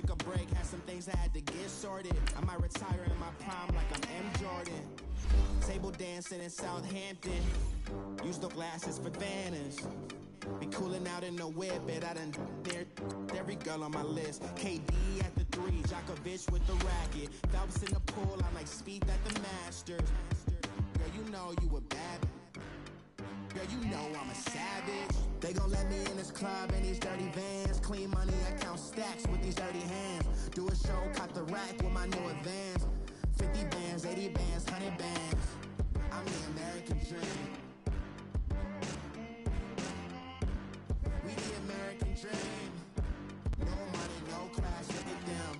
took a break, had some things I had to get sorted. I might retire in my prime like I'm M. Jordan. Table dancing in Southampton. Use the glasses for Vanish. Be cooling out in the whip, but I done there every girl on my list. KD at the 3, Djokovic with the racket. Phelps in the pool, I'm like Speed at the Masters. Girl, you know you a bad. Girl, you know I'm a savage. They gon' let me in this club in these dirty vans. Clean money, I count stacks with these dirty hands. Do a show, cut the rack with my new advance. 50 bands, 80 bands, 100 bands. I'm the American dream. We the American dream. No money, no class, look at them.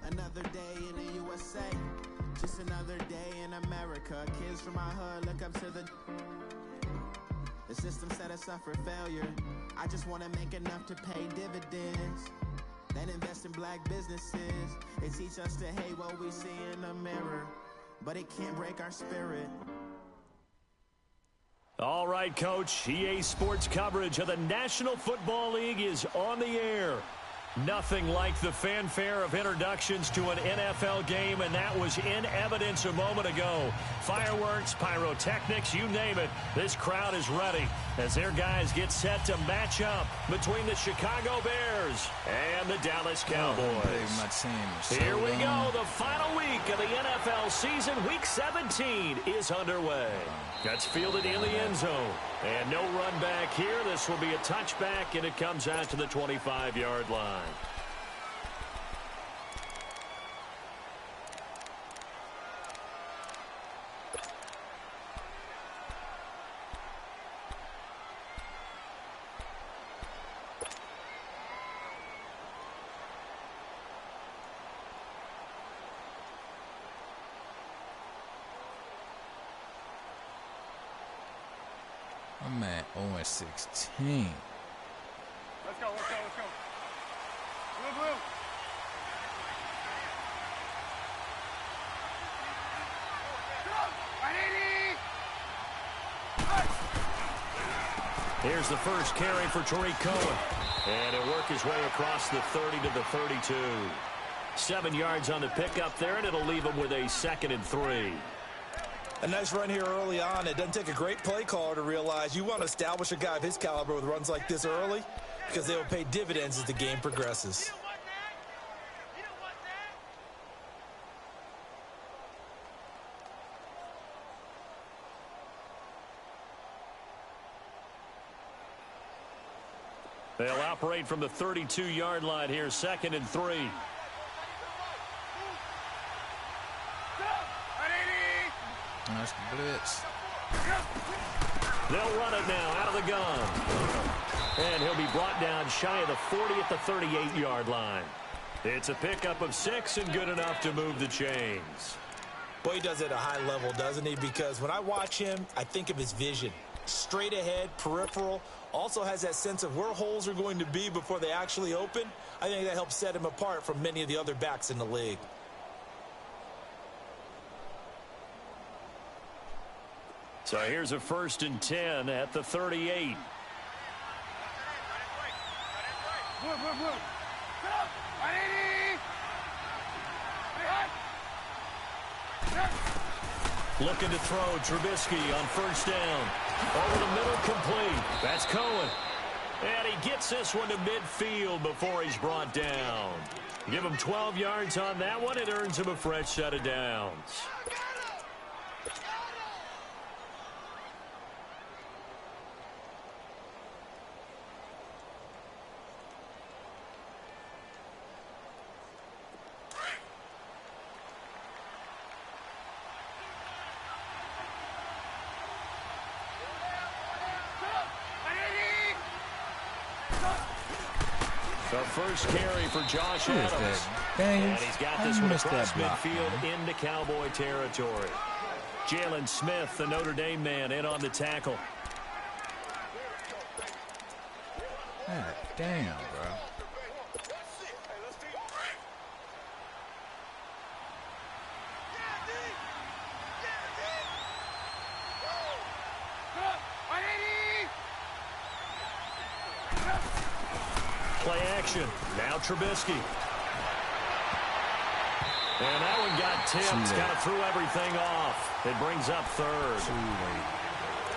Another day in the USA. Just another day in America. Kids from my hood look up to the system set us up for failure. I just want to make enough to pay dividends. Then invest in black businesses. They teach us to hate what we see in the mirror, but it can't break our spirit. All right, Coach. EA Sports coverage of the National Football League is on the air. Nothing like the fanfare of introductions to an NFL game, and that was in evidence a moment ago. Fireworks, pyrotechnics, you name it. This crowd is ready as their guys get set to match up between the Chicago Bears and the Dallas Cowboys. Here we go. The final week of the NFL season. Week 17 is underway. That's fielded in the end zone. And no run back here. This will be a touchback, and it comes out to the 25-yard line. I'm at 0-16. Let's go, let's go, let's go. Blue, blue. Here's the first carry for Tariq Cohen. And it'll work his way across the 30 to the 32. 7 yards on the pickup there, and it'll leave him with a 2nd and 3. A nice run here early on. It doesn't take a great play caller to realize you want to establish a guy of his caliber with runs like this early because they will pay dividends as the game progresses. They'll operate from the 32-yard line here, 2nd and 3. Nice blitz. They'll run it now out of the gun. And he'll be brought down shy of the 40 at the 38-yard line. It's a pickup of 6 and good enough to move the chains. Boy, he does it at a high level, doesn't he? Because when I watch him, I think of his vision. Straight ahead, peripheral, also has that sense of where holes are going to be before they actually open. I think that helps set him apart from many of the other backs in the league. So here's a 1st and 10 at the 38. Looking to throw Trubisky on 1st down. Over the middle, complete. That's Cohen. And he gets this one to midfield before he's brought down. Give him 12 yards on that one. It earns him a fresh set of downs. The first carry for Josh Adams. And he's got this one across midfield into Cowboy territory. Jalen Smith, the Notre Dame man, in on the tackle. God damn, bro. play action. Now Trubisky. And that one got tipped. Kind of threw everything off. It brings up third.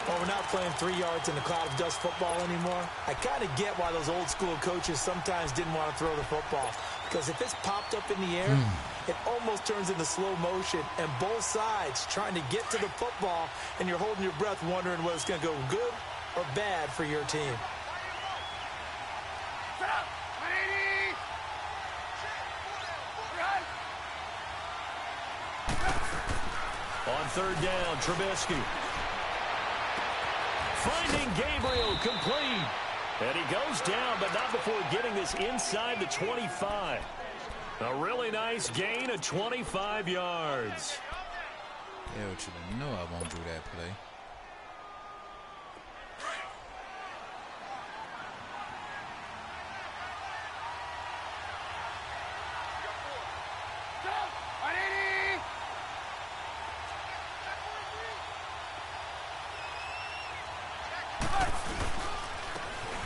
Well, we're not playing 3 yards in a cloud of dust football anymore. I kind of get why those old school coaches sometimes didn't want to throw the football. Because if it's popped up in the air, it almost turns into slow motion. And both sides trying to get to the football, and you're holding your breath wondering whether it's going to go good or bad for your team. On third down, Trubisky. Finding Gabriel, complete. And he goes down, but not before getting this inside the 25. A really nice gain of 25 yards. Yeah, but you know I won't do that play.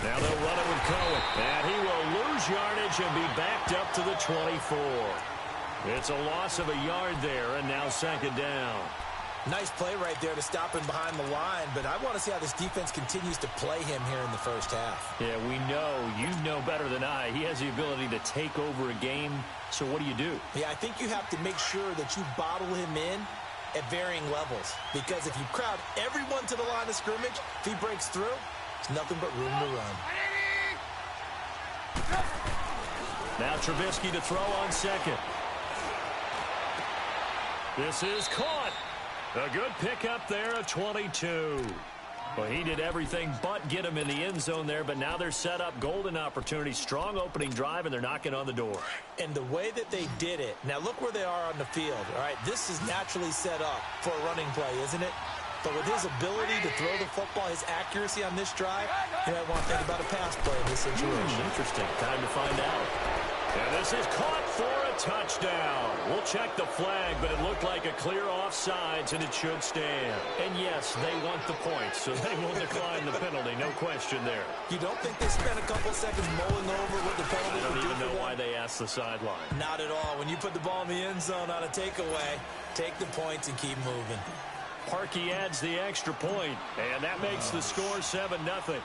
Now they'll run it with Cohen. And he will lose yardage and be backed up to the 24. It's a loss of a yard there, and now second down. Nice play right there to stop him behind the line, but I want to see how this defense continues to play him here in the first half. Yeah, we know. You know better than I. He has the ability to take over a game, so what do you do? Yeah, I think you have to make sure that you bottle him in at varying levels, because if you crowd everyone to the line of scrimmage, if he breaks through, there's nothing but room to run. Now Trubisky to throw on second. This is caught. A good pickup there at 22. Well, he did everything but get him in the end zone there, but now they're set up. Golden opportunity, strong opening drive, and they're knocking on the door. And the way that they did it, now look where they are on the field. All right, this is naturally set up for a running play, isn't it? But with his ability to throw the football, his accuracy on this drive, you might want to think about a pass play in this situation. Interesting. Time to find out. And this is caught for a touchdown. We'll check the flag, but it looked like a clear offsides, and it should stand. And yes, they want the points, so they will decline the penalty. No question there. You don't think they spent a couple seconds mulling over what the penalty would do? I don't even know why they asked the sideline. Not at all. When you put the ball in the end zone on a takeaway, take the points and keep moving. Parkey adds the extra point, and that makes the score 7-0.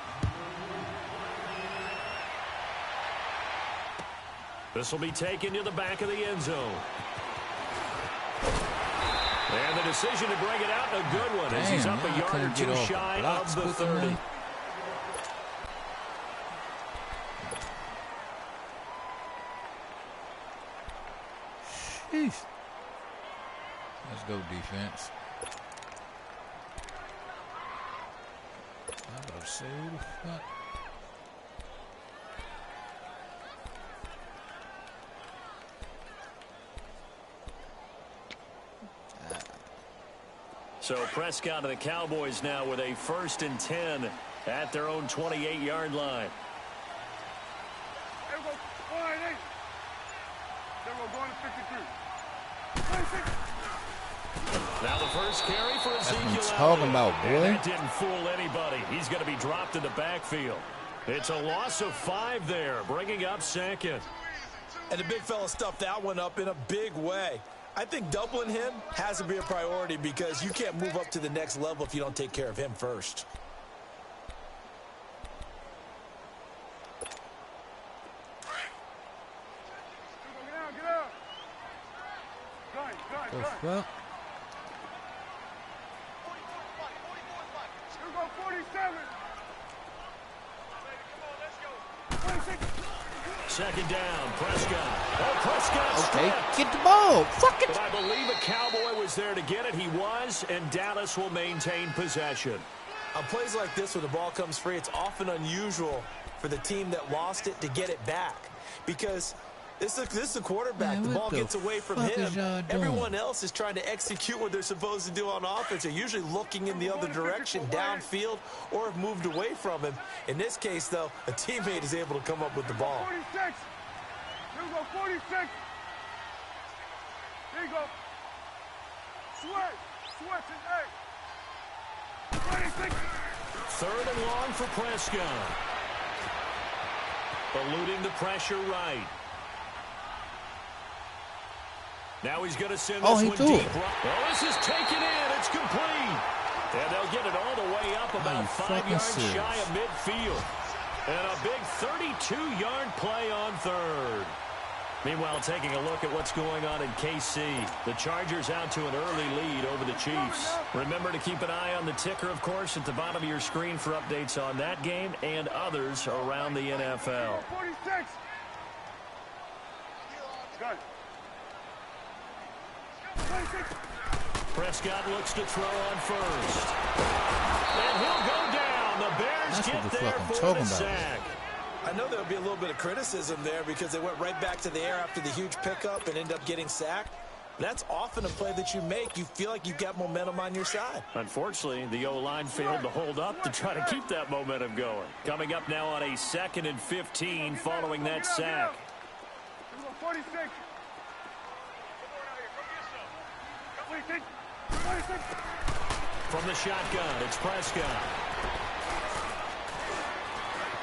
This will be taken to the back of the end zone. And the decision to bring it out, a good one, as he's up a yard or two shy of the 30. Sheesh. Let's go, defense. I'm about to say, who the fuck? So Prescott and the Cowboys now with a 1st and 10 at their own 28-yard line. There we go. 198. There we go. Going to 53. 26. Now the first carry for Ezekiel. That's what I'm talking about, boy. And that didn't fool anybody. He's going to be dropped in the backfield. It's a loss of 5 there, bringing up second. And the big fella stuffed that one up in a big way. I think doubling him has to be a priority because you can't move up to the next level if you don't take care of him first. Get up. The fuck? Here we go, 47. Come on, let's go. 26. Second down, Prescott. Oh, Prescott Okay, stripped. get the ball. Fuck it. But I believe a Cowboy was there to get it. He was, and Dallas will maintain possession. On plays like this where the ball comes free, it's often unusual for the team that lost it to get it back. Because this is a quarterback. Man, the ball what the gets away from fuck him. is y'all doing? Everyone else is trying to execute what they're supposed to do on offense. They're usually looking in the other direction, downfield, or have moved away from him. In this case, though, a teammate is able to come up with the ball. 46. Here we go, 46. Here you go. Sweat and 8. 26. 3rd and long for Prescott. eluding the pressure right. Now he's going to send this one deep. Well, this is taken in. It's complete. And they'll get it all the way up about 5 yards shy of midfield. And a big 32-yard play on third. Meanwhile, taking a look at what's going on in KC. The Chargers out to an early lead over the Chiefs. Remember to keep an eye on the ticker, of course, at the bottom of your screen for updates on that game and others around the NFL. 46. Good. Prescott looks to throw on first. And he'll go down. The Bears get there for the sack. I know there'll be a little bit of criticism there because they went right back to the air after the huge pickup and ended up getting sacked. That's often a play that you make. You feel like you've got momentum on your side. Unfortunately, the O-line failed to hold up to try to keep that momentum going. Coming up now on a 2nd and 15 following that sack. 46. From the shotgun, it's Prescott.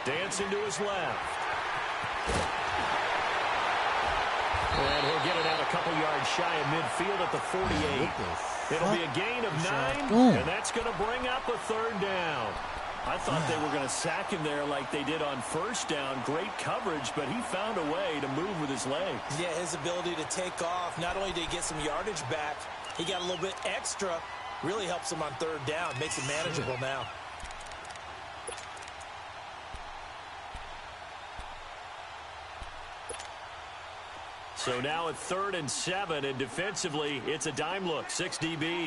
Dancing to his left. And he'll get it out a couple yards shy of midfield at the 48. It'll be a gain of 9, and that's going to bring up a 3rd down. I thought they were going to sack him there like they did on 1st down. Great coverage, but he found a way to move with his legs. Yeah, his ability to take off, not only did he get some yardage back, he got a little bit extra. Really helps him on 3rd down. Makes it manageable now. So now at 3rd and 7, and defensively, it's a dime look. 6 DBs. Here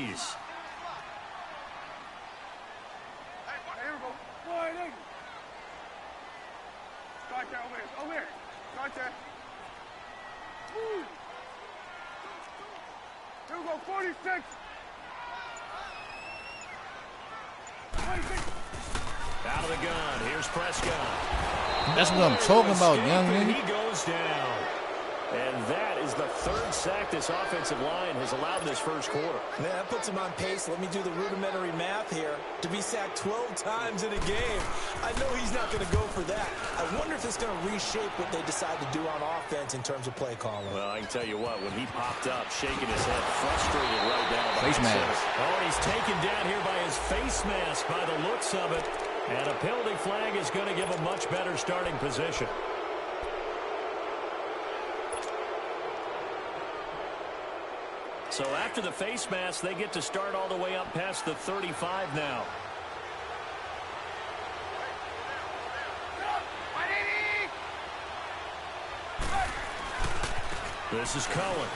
we go. Sliding. Start there, over here. Start there. Woo. Here we go, 46. 26. Out of the gun. Here's Prescott. That's what I'm talking about, young man. He goes down. And that is the 3rd sack this offensive line has allowed this 1st quarter. Man, that puts him on pace. Let me do the rudimentary math here. To be sacked 12 times in a game, I know he's not going to go for that. I wonder if it's going to reshape what they decide to do on offense in terms of play calling. Well, I can tell you what, when he popped up, shaking his head, frustrated right down by face mask. Oh, and he's taken down here by his face mask by the looks of it. And a penalty flag is going to give a much better starting position. So after the face mask, they get to start all the way up past the 35 now. This is Cohen.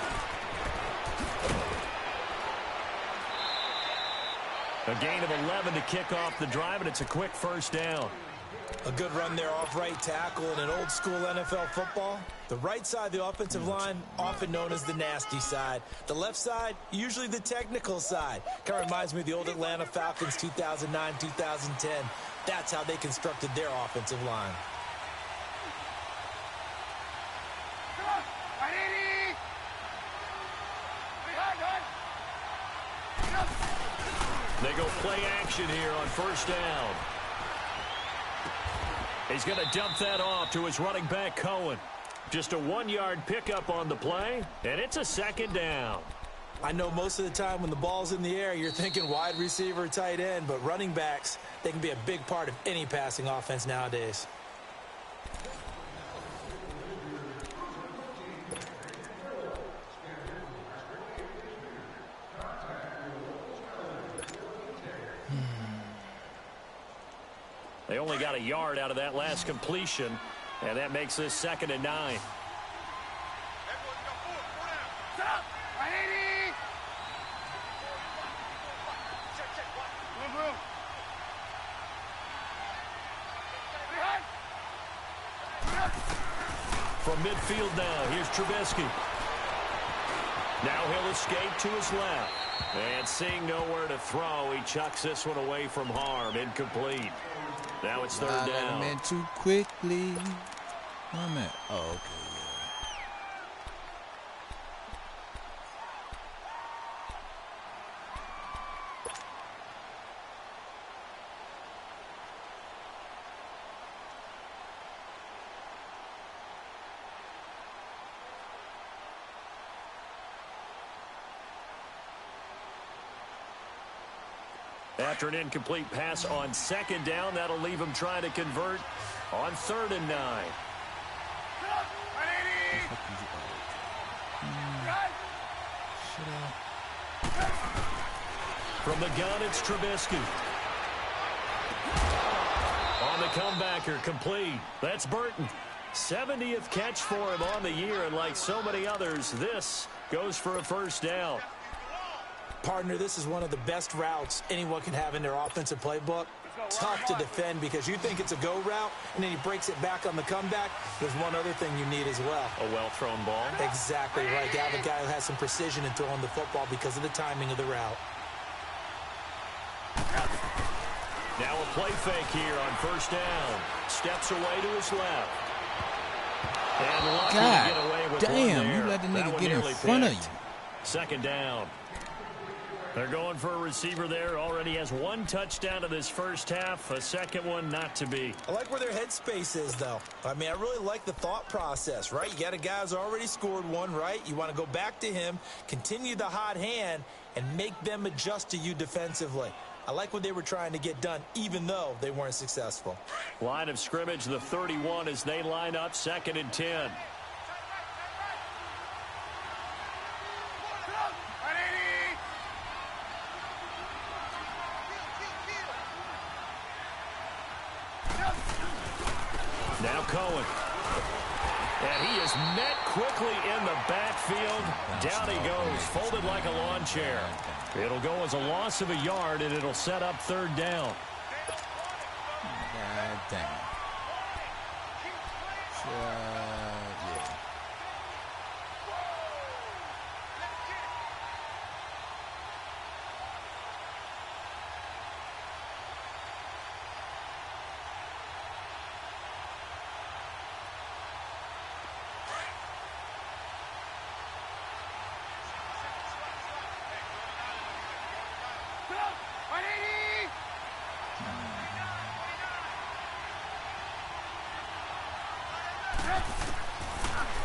A gain of 11 to kick off the drive, and it's a quick 1st down. A good run there off right tackle in an old school NFL football. The right side of the offensive line, often known as the nasty side. The left side, usually the technical side. Kind of reminds me of the old Atlanta Falcons 2009, 2010. That's how they constructed their offensive line. They go play action here on 1st down. He's going to dump that off to his running back, Cohen. Just a 1-yard pickup on the play, and it's a 2nd down. I know most of the time when the ball's in the air, you're thinking wide receiver, tight end, but running backs, they can be a big part of any passing offense nowadays. They only got a yard out of that last completion, and that makes this 2nd and 9. From midfield now, here's Trubisky. Now he'll escape to his left. And seeing nowhere to throw, he chucks this one away from harm. Incomplete. Now it's 3rd down. Man, too quickly. Oh, man. Oh, okay. After an incomplete pass on second down, that'll leave him trying to convert on 3rd and 9. From the gun, it's Trubisky. On the comebacker, complete. That's Burton. 70th catch for him on the year, and like so many others, this goes for a first down. Partner, this is one of the best routes anyone can have in their offensive playbook. Tough to defend because you think it's a go route, and then he breaks it back on the comeback. There's one other thing you need as well. A well-thrown ball. Exactly right. You have a guy who has some precision in throwing the football because of the timing of the route. Now a play fake here on first down. Steps away to his left. And lucky to get away with damn, one you there. let the nigga get in picked. front of you. 2nd down. They're going for a receiver there. Already has 1 touchdown in this first half. A second one not to be. I like where their headspace is, though. I mean, I really like the thought process, right? You got a guy who's already scored one, right? You want to go back to him, continue the hot hand, and make them adjust to you defensively. I like what they were trying to get done, even though they weren't successful. Line of scrimmage, the 31 as they line up 2nd and 10. Now Cohen. And he is met quickly in the backfield. Down he goes, folded like a lawn chair. It'll go as a loss of a yard, and it'll set up 3rd down. God damn. Yeah.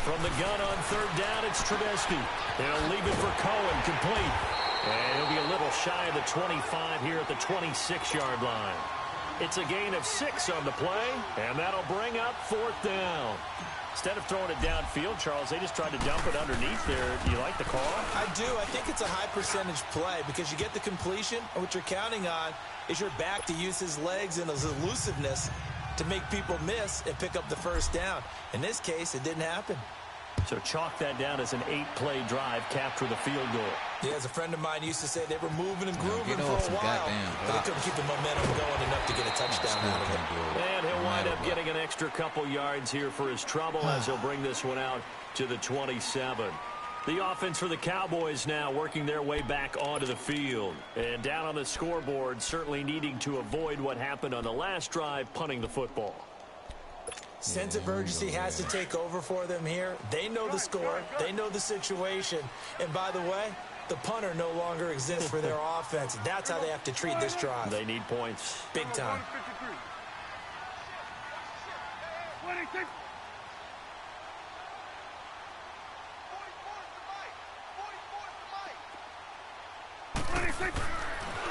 From the gun on 3rd down, it's Trubisky. They'll leave it for Cohen, complete. And he'll be a little shy of the 25 here at the 26-yard line. It's a gain of 6 on the play, and that'll bring up 4th down. Instead of throwing it downfield, Charles, they just tried to dump it underneath there. Do you like the call? I do. I think it's a high-percentage play because you get the completion, and what you're counting on is your back to use his legs and his elusiveness to make people miss and pick up the first down. In this case, it didn't happen. So chalk that down as an 8-play drive, capture the field goal. Yeah, as a friend of mine used to say, they were moving and grooving for a while, but they couldn't keep the momentum going enough to get a touchdown out of it. And he'll wind up getting an extra couple yards here for his trouble as he'll bring this one out to the 27. The offense for the Cowboys now working their way back onto the field. And down on the scoreboard, certainly needing to avoid what happened on the last drive, punting the football. Sense of urgency has to take over for them here. They know the score. They know the situation. And by the way, the punter no longer exists for their offense. That's how they have to treat this drive. They need points. Big time. 26.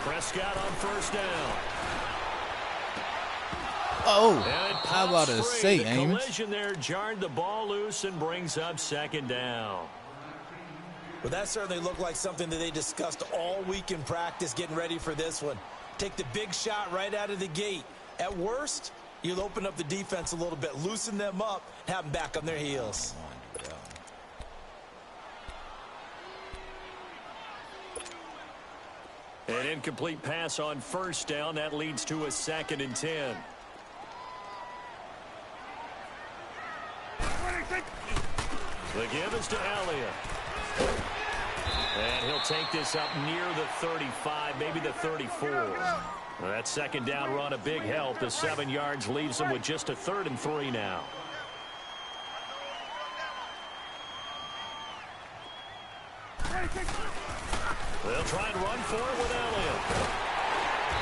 Prescott on first down. Oh, how about a say, The Amos? collision there jarred the ball loose and brings up 2nd down. Well, that certainly looked like something that they discussed all week in practice getting ready for this one. Take the big shot right out of the gate. At worst, you'll open up the defense a little bit, loosen them up, have them back on their heels. An incomplete pass on first down. That leads to a 2nd and 10. The give is to Elliott. And he'll take this up near the 35, maybe the 34. Well, that 2nd down run, a big help. The 7 yards leaves him with just a 3rd and 3 now. They'll try and run for it with Elliott.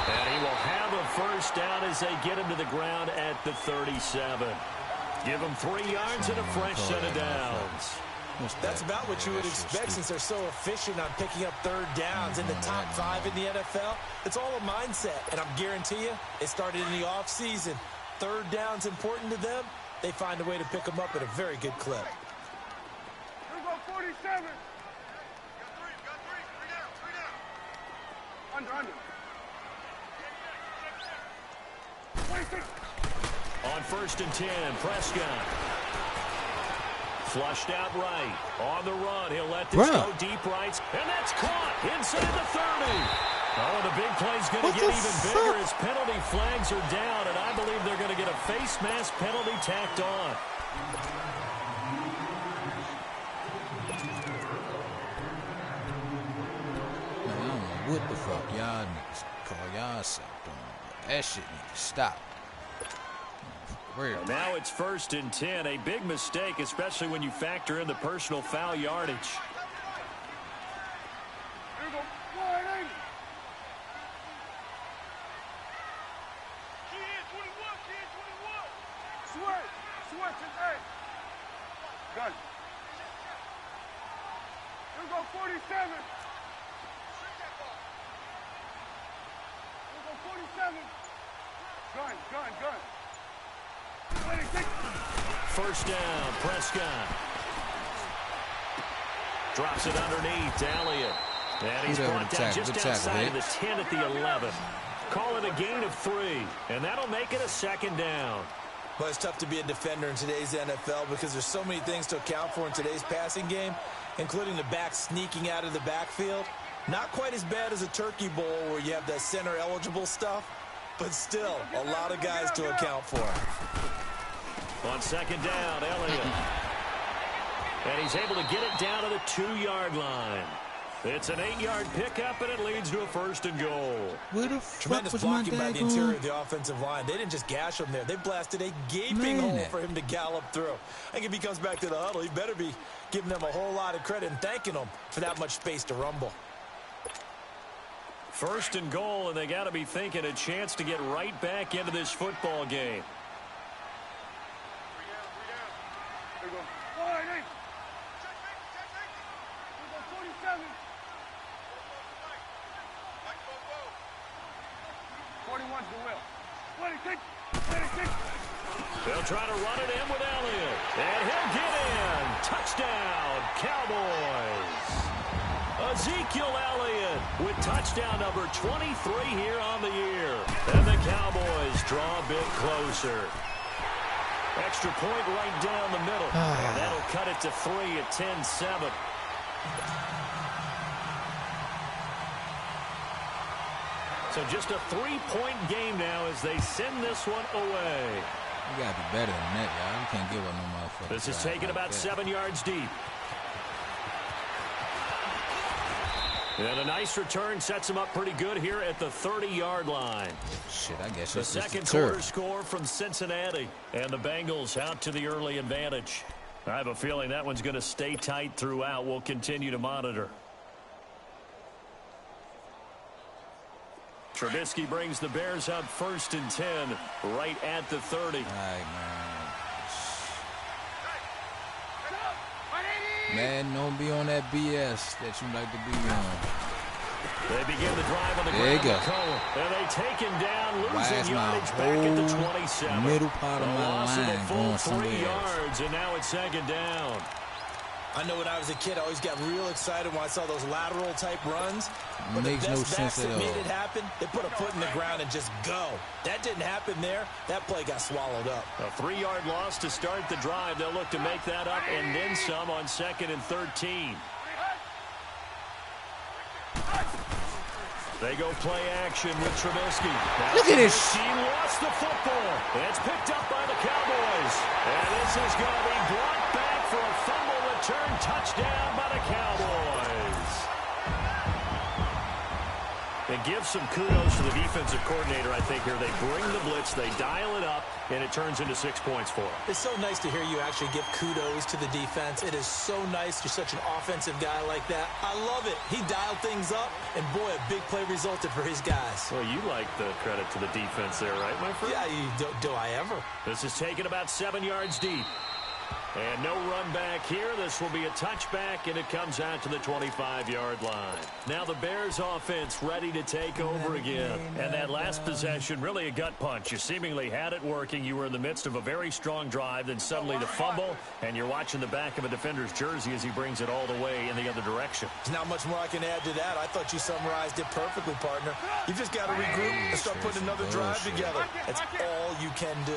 And he will have a first down as they get him to the ground at the 37. Give him 3 yards and a fresh set of downs. That's about what you would expect since they're so efficient on picking up third downs in the top 5 in the NFL. It's all a mindset, and I'm guarantee you, it started in the offseason. Third down's important to them. They find a way to pick them up at a very good clip. Here we go, 47. Got three down. Under. 26. On 1st and 10, Prescott. Flushed out right. On the run, he'll let this go deep right. And that's caught inside the 30. Oh, the big play's going to get even bigger as penalty flags are down, and I believe they're going to get a face mask penalty tacked on. Man, I don't know what the fuck y'all niggas call y'all self doing. That shit need to stop. Now it's 1st and 10. A big mistake, especially when you factor in the personal foul yardage. Here we go. 180. Switch it, hey. Gun. Here we go, 47. Here we go, 47. Gun. 26. First down, Prescott. Drops it underneath to Elliott. And he's brought down just outside of the 10 at the 11. Call it a gain of 3, and that'll make it a 2nd down. Well, it's tough to be a defender in today's NFL because there's so many things to account for in today's passing game, including the back sneaking out of the backfield. Not quite as bad as a turkey bowl where you have that center-eligible stuff, but still a lot of guys to account for. On 2nd down, Elliott. And he's able to get it down to the 2-yard line. It's an 8-yard pickup, and it leads to a 1st and goal. Where the fuck Tremendous was blocking my by the interior of the offensive line. They didn't just gash him there. They blasted a gaping hole for him to gallop through. I think if he comes back to the huddle, he better be giving them a whole lot of credit and thanking them for that much space to rumble. 1st and goal, and they got to be thinking a chance to get right back into this football game. Here we go. 180. Here we go, 47. 41's the will. 26. They'll try to run it in with Elliott. And he'll get in. Touchdown, Cowboys. Ezekiel Elliott with touchdown number 23 here on the year. And the Cowboys draw a bit closer. Extra point right down the middle. And that'll cut it to 3 at 10-7. So just a 3-point game now as they send this one away. You gotta be better than that, y'all. You can't give up no motherfucker. This is taken about 7 yards deep. And a nice return sets him up pretty good here at the 30-yard line. Shit, I guess the that's just second quarter score from Cincinnati. And the Bengals out to the early advantage. I have a feeling that one's going to stay tight throughout. We'll continue to monitor. Trubisky brings the Bears up 1st and 10 right at the 30. All right, man, don't be on that BS that you like to be on. They begin the drive on the there ground. And they take him down, losing yardage back at the 27. Middle part of my line going 3 yards, and now it's 2nd down. I know when I was a kid, I always got real excited when I saw those lateral-type runs. But makes the no best sense backs at that all. made it happen, they put a foot in the ground and just go. That didn't happen there. That play got swallowed up. A 3-yard loss to start the drive. They'll look to make that up and then some on 2nd and 13. They go play action with Trubisky. Now look at this. He lost the football. It's picked up by the Cowboys. And this is going to be brought back for a fumble return touchdown by the Cowboys. And give some kudos to the defensive coordinator, I think, here. They bring the blitz, they dial it up, and it turns into 6 points for them. It's so nice to hear you actually give kudos to the defense. It is so nice. You're such an offensive guy like that. I love it. He dialed things up, and boy, a big play resulted for his guys. Well, you like the credit to the defense there, right, my friend? Yeah, do I ever? This is taken about 7 yards deep. And no run back here. This will be a touchback, and it comes out to the 25-yard line. Now the Bears offense ready to take over again. And that last possession, really a gut punch. You seemingly had it working. You were in the midst of a very strong drive, then suddenly the fumble, and you're watching the back of a defender's jersey as he brings it all the way in the other direction. There's not much more I can add to that. I thought you summarized it perfectly, partner. You've just got to regroup and start putting another drive together. That's all you can do.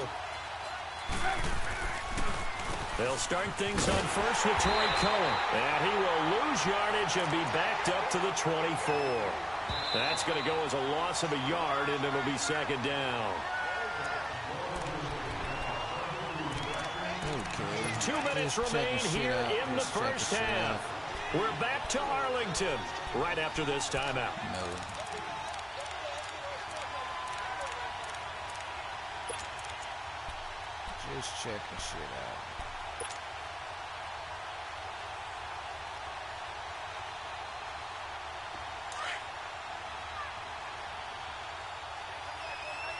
They'll start things on first with Torrey Cohen. And he will lose yardage and be backed up to the 24. That's going to go as a loss of a yard, and it'll be second down. Okay. 2 minutes remain here in the first half. We're back to Arlington right after this timeout. No. Just checking shit out.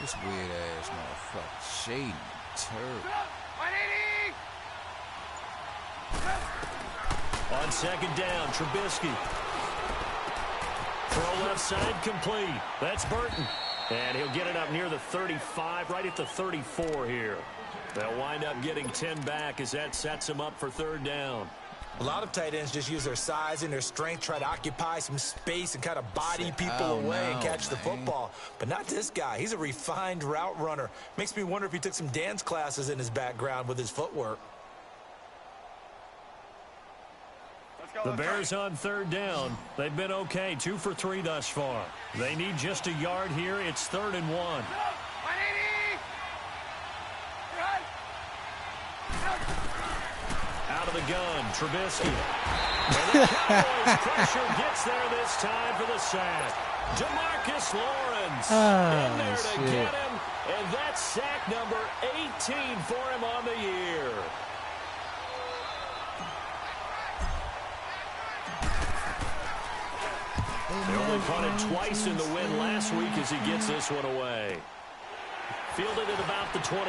This weird-ass motherfucker. Shading. Turd. On second down, Trubisky. Throw left side complete. That's Burton. And he'll get it up near the 35, right at the 34 here. They'll wind up getting 10 back as that sets him up for third down. A lot of tight ends just use their size and their strength, try to occupy some space and kind of body people away and catch the football. But not this guy. He's a refined route runner. Makes me wonder if he took some dance classes in his background with his footwork. The Bears on third down. They've been okay, 2 for 3 thus far. They need just a yard here. It's 3rd and 1. Out of the gun, Trubisky. And the Cowboys pressure gets there this time for the sack. DeMarcus Lawrence in there to get him, and that's sack number 18 for him on the year. They only caught him twice in the win last week as he gets this one away. Fielded at about the 28.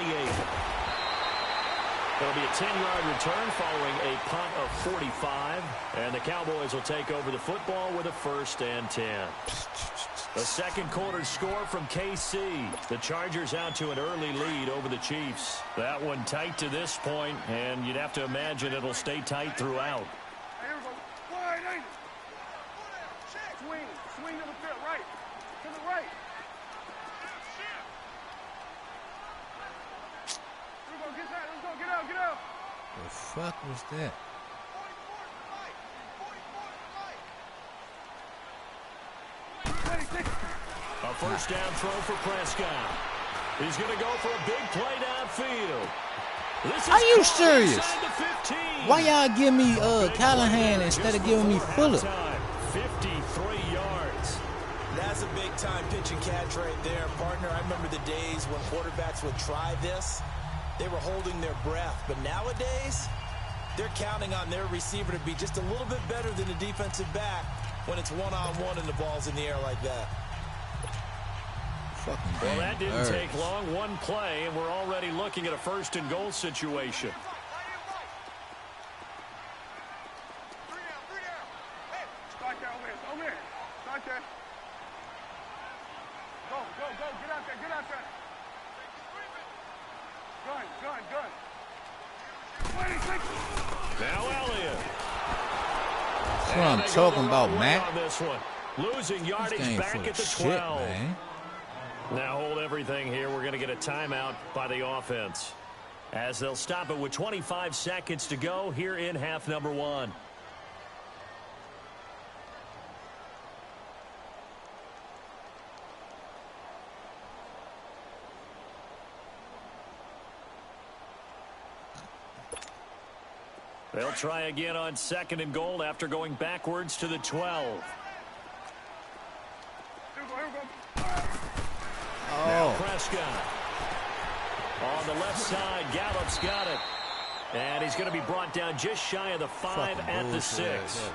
It'll be a 10-yard return following a punt of 45. And the Cowboys will take over the football with a 1st and 10. The second quarter score from KC. The Chargers out to an early lead over the Chiefs. That one tight to this point, and you'd have to imagine it'll stay tight throughout. Swing to the field, right. To the right. Let's go, get that. Let's go, get out, get out. The fuck was that? A first down throw for Prescott. He's going to go for a big play downfield. Are you serious? Why y'all give me Callahan instead of giving me Fuller? 53 yards. That's a big-time pitch and catch right there, partner. I remember the days when quarterbacks would try this. They were holding their breath. But nowadays, they're counting on their receiver to be just a little bit better than the defensive back when it's one-on-one and the ball's in the air like that. Well, that didn't take long. One play, and we're already looking at a 1st and goal situation. Start there, over here. Start there. Go, get out there. Gun. 26. Now Elliott. That's what I'm talking about, Matt. On this one. Losing yardage back at the 12. Man. Now hold everything here. We're going to get a timeout by the offense, as they'll stop it with 25 seconds to go here in half number 1. They'll try again on 2nd and goal after going backwards to the 12. Now Prescott. On the left side, Gallup's got it. And he's going to be brought down just shy of the 5 at the 6.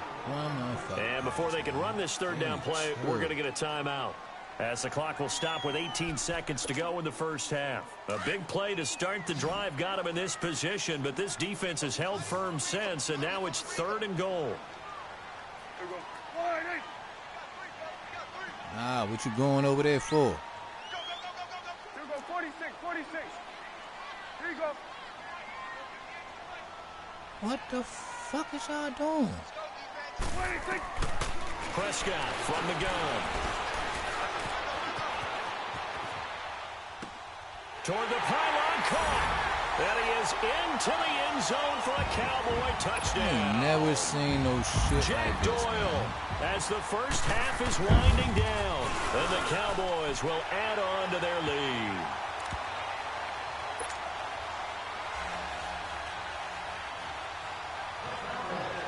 And before they can run this 3rd down play, we're going to get a timeout. As the clock will stop with 18 seconds to go in the first half. A big play to start the drive got him in this position, but this defense has held firm since, and now it's 3rd and goal. Ah, what you going over there for? Here you go, 46, 46. Here you go. What the fuck is y'all doing? 26. Prescott from the gun. Toward the pylon, caught. And he is into the end zone for a Cowboy touchdown. I ain't never seen no shit Jack like this, Doyle, man. as the first half is winding down. And the Cowboys will add on to their lead.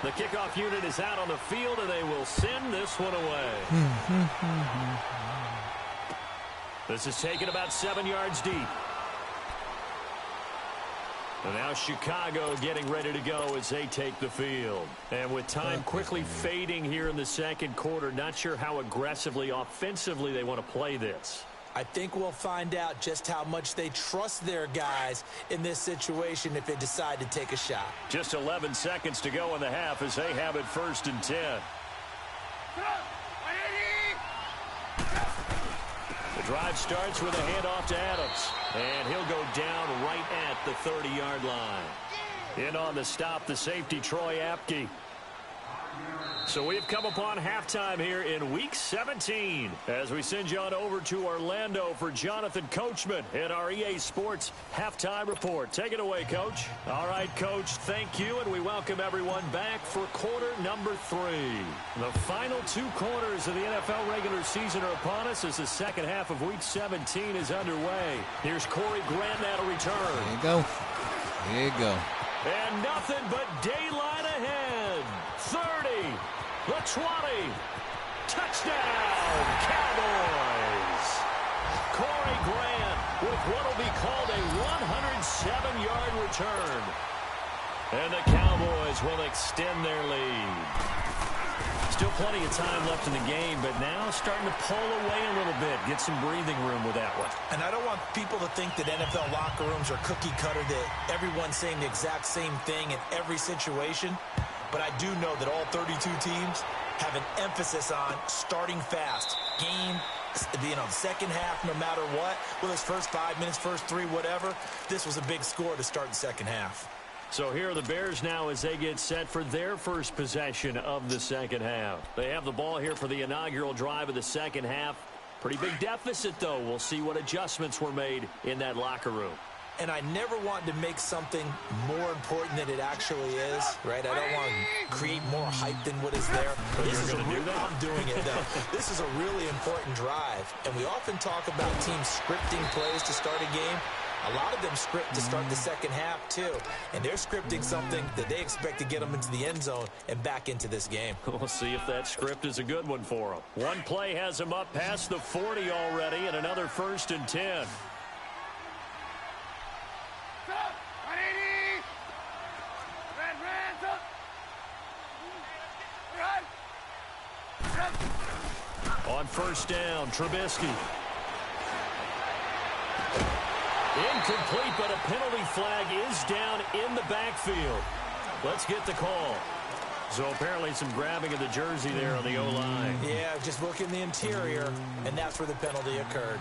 The kickoff unit is out on the field, and they will send this one away. This is taken about 7 yards deep. And now Chicago getting ready to go as they take the field. And with time quickly fading here in the second quarter, not sure how aggressively, offensively they want to play this. I think we'll find out just how much they trust their guys in this situation if they decide to take a shot. Just 11 seconds to go in the half as they have it 1st and 10. The drive starts with a handoff to Adams. And he'll go down right at the 30-yard line. In on the stop, the safety, Troy Apke. So we've come upon halftime here in Week 17 as we send you on over to Orlando for Jonathan Coachman in our EA Sports Halftime Report. Take it away, Coach. All right, Coach, thank you, and we welcome everyone back for quarter number 3. The final 2 quarters of the NFL regular season are upon us as the second half of Week 17 is underway. Here's Corey Grant now to return. There you go. There you go. And nothing but daylight ahead. 30. The 20. Touchdown, Cowboys. Corey Grant with what will be called a 107-yard return. And the Cowboys will extend their lead. Still plenty of time left in the game, but now starting to pull away a little bit. Get some breathing room with that one. And I don't want people to think that NFL locker rooms are cookie cutter, that everyone's saying the exact same thing in every situation. But I do know that all 32 teams have an emphasis on starting fast. Game being on second half no matter what. Whether it's first 5 minutes, first 3, whatever. This was a big score to start the second half. So here are the Bears now as they get set for their first possession of the second half. They have the ball here for the inaugural drive of the second half. Pretty big deficit, though. We'll see what adjustments were made in that locker room. And I never want to make something more important than it actually is, right? I don't want to create more hype than what is there. This is I'm doing it, though. This is a really important drive. And we often talk about teams scripting plays to start a game. A lot of them script to start the second half, too. And they're scripting something that they expect to get them into the end zone and back into this game. We'll see if that script is a good one for them. One play has them up past the 40 already, and another 1st and 10. On first down, Trubisky. Incomplete, but a penalty flag is down in the backfield. Let's get the call. So apparently some grabbing of the jersey there on the O-line. Yeah, just look in the interior, and that's where the penalty occurred.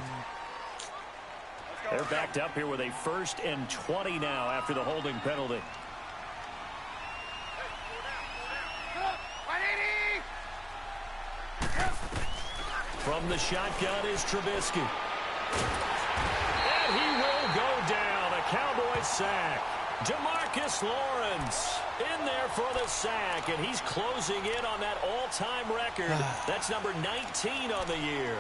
They're backed up here with a 1st and 20 now after the holding penalty. From the shotgun is Trubisky. And he will go down. A Cowboys sack. DeMarcus Lawrence in there for the sack, and he's closing in on that all-time record. That's number 19 on the year.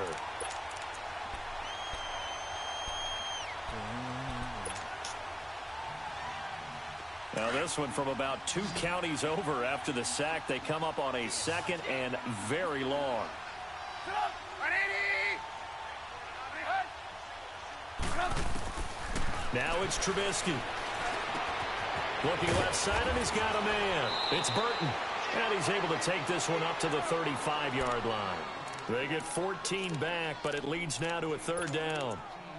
Now this one from about 2 counties over after the sack. They come up on a 2nd and very long. Now it's Trubisky. Looking left side, and he's got a man. It's Burton. And he's able to take this one up to the 35-yard line. They get 14 back, but it leads now to a 3rd down.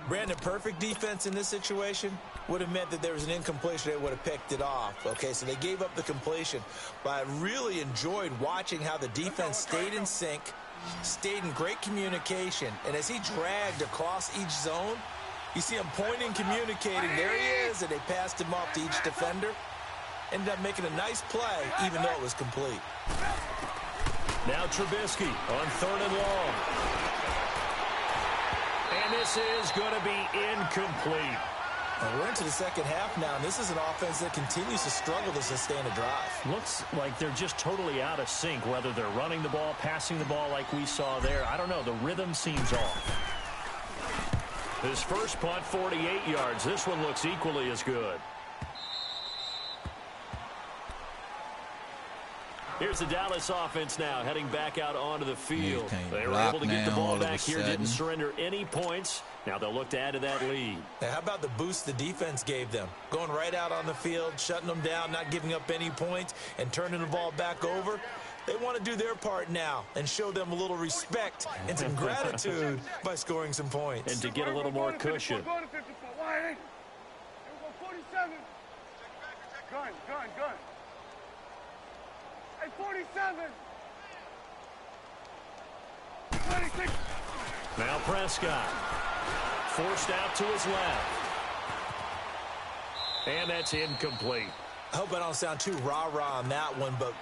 Brandon, perfect defense in this situation would have meant that there was an incompletion. They would have picked it off. Okay, so they gave up the completion. But I really enjoyed watching how the defense stayed in sync, stayed in great communication. And as he dragged across each zone, you see him pointing, communicating. There he is, and they passed him off to each defender. Ended up making a nice play, even though it was complete. Now Trubisky on 3rd and long. And this is going to be incomplete. Well, we're into the second half now, and this is an offense that continues to struggle to sustain a drive. Looks like they're just totally out of sync, whether they're running the ball, passing the ball like we saw there. I don't know. The rhythm seems off. His first punt, 48 yards. This one looks equally as good. Here's the Dallas offense now heading back out onto the field. They were able to get the ball back here, didn't surrender any points. Now they'll look to add to that lead. Now, how about the boost the defense gave them? Going right out on the field, shutting them down, not giving up any points, and turning the ball back over. They want to do their part now and show them a little respect and some gratitude by scoring some points. And to get a little more cushion. Go to 54. Why? Here we go, 47. Gun. Hey, 47. 26. Now Prescott. Forced out to his left. And that's incomplete. I hope I don't sound too rah-rah on that one, but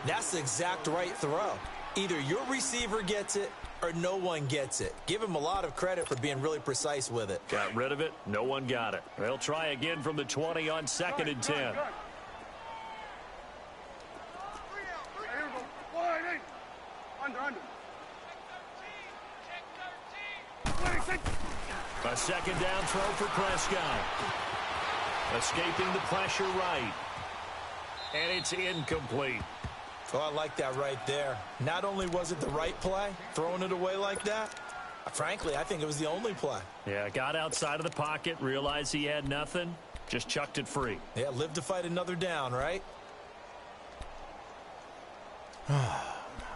that's the exact right throw. Either your receiver gets it or no one gets it. Give him a lot of credit for being really precise with it. Got rid of it. No one got it. They'll try again from the 20 on 2nd and 10. Here we go. Wide eight. Under. 26. A 2nd down throw for Prescott. Escaping the pressure right. And it's incomplete. Oh, I like that right there. Not only was it the right play, throwing it away like that, frankly, I think it was the only play. Yeah, got outside of the pocket, realized he had nothing, just chucked it free. Yeah, live to fight another down, right?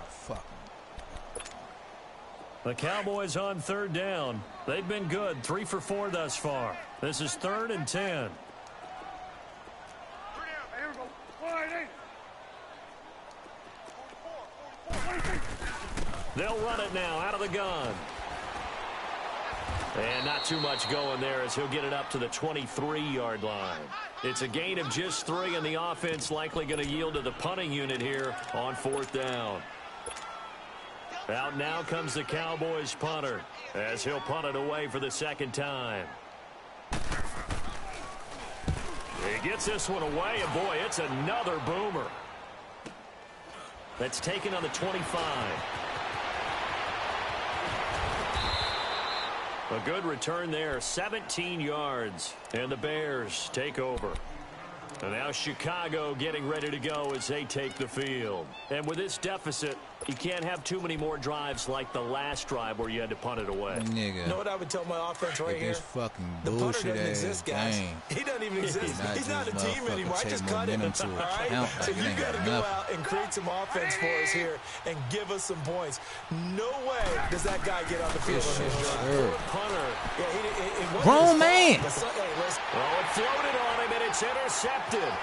Fuck. The Cowboys on 3rd down. They've been good, 3 for 4 thus far. This is 3rd and 10. Here we go. Wide eight. 44. They'll run it now out of the gun. And not too much going there as he'll get it up to the 23-yard line. It's a gain of just 3, and the offense likely going to yield to the punting unit here on 4th down. Out now comes the Cowboys punter as he'll punt it away for the 2nd time. He gets this one away, and boy, it's another boomer. That's taken on the 25. A good return there, 17 yards, and the Bears take over. And now Chicago getting ready to go as they take the field. And with this deficit, you can't have too many more drives like the last drive where you had to punt it away. Nigga. You know what I would tell my offense right here? This fucking The punter bullshit doesn't ass exist, guys. game. He doesn't even exist. He's not a team motherfucker anymore. I take just more cut him. momentum All to right? account. So He you ain't got got to go nothing. out and create some offense for us here and give us some points. No way does that guy get on the field on this drive. Sure. Punter. Yeah, it wasn't Grown his man. fault. Hey, listen. Oh, it floated on him, and it's intercepted.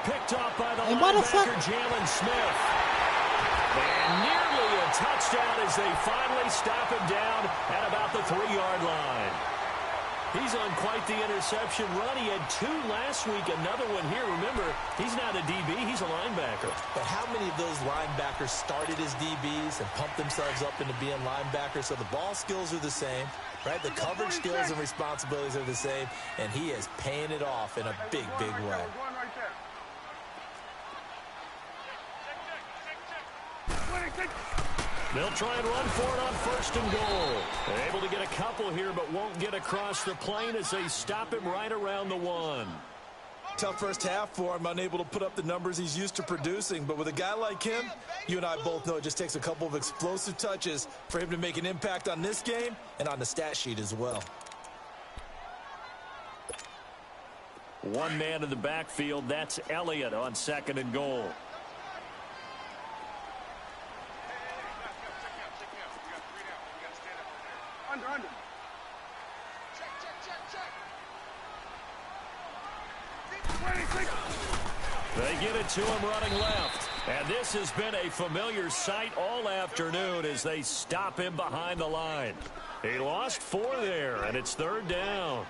Picked off by the Hey, why the fuck? linebacker, Jalen Smith. And nearly a touchdown as they finally stop him down at about the 3-yard line. He's on quite the interception run. He had 2 last week, another one here. Remember, he's not a DB, he's a linebacker. But how many of those linebackers started as DBs and pumped themselves up into being linebackers? So the ball skills are the same, right? The coverage skills and responsibilities are the same, and he is paying it off in a big, big way. We're going right there. They'll try and run for it on 1st and goal. They're able to get a couple here, but won't get across the plane as they stop him right around the 1. Tough first half for him, unable to put up the numbers he's used to producing. But with a guy like him, you and I both know it just takes a couple of explosive touches for him to make an impact on this game and on the stat sheet as well. One man in the backfield, that's Elliott on 2nd and goal. They get it to him running left. And this has been a familiar sight all afternoon as they stop him behind the line. He lost 4 there, and it's 3rd down.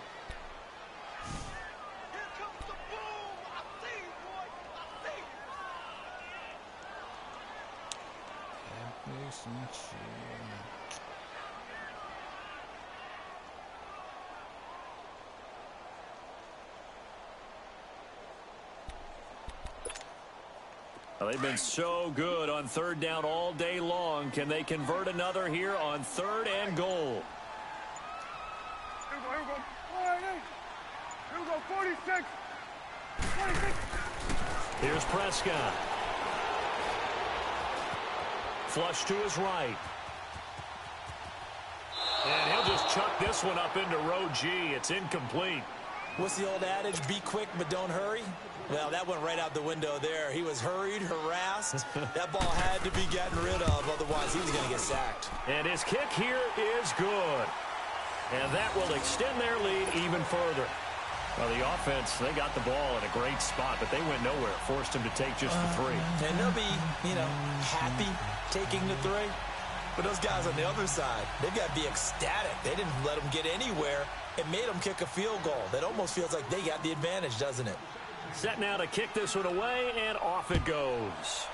Well, they've been so good on 3rd down all day long. Can they convert another here on 3rd and goal? Here we go. Here we go. 46. 46. Here's Prescott. Flush to his right. And he'll just chuck this one up into row G. It's incomplete. What's the old adage? Be quick, but don't hurry. Well, that went right out the window there. He was hurried, harassed. That ball had to be gotten rid of, otherwise he was going to get sacked. And his kick here is good. And that will extend their lead even further. Well, the offense, they got the ball in a great spot, but they went nowhere. Forced him to take just the 3. And they'll be, happy taking the 3. But those guys on the other side, they've got to be ecstatic. They didn't let them get anywhere. It made them kick a field goal. That almost feels like they got the advantage, doesn't it? Set now to kick this one away, and off it goes.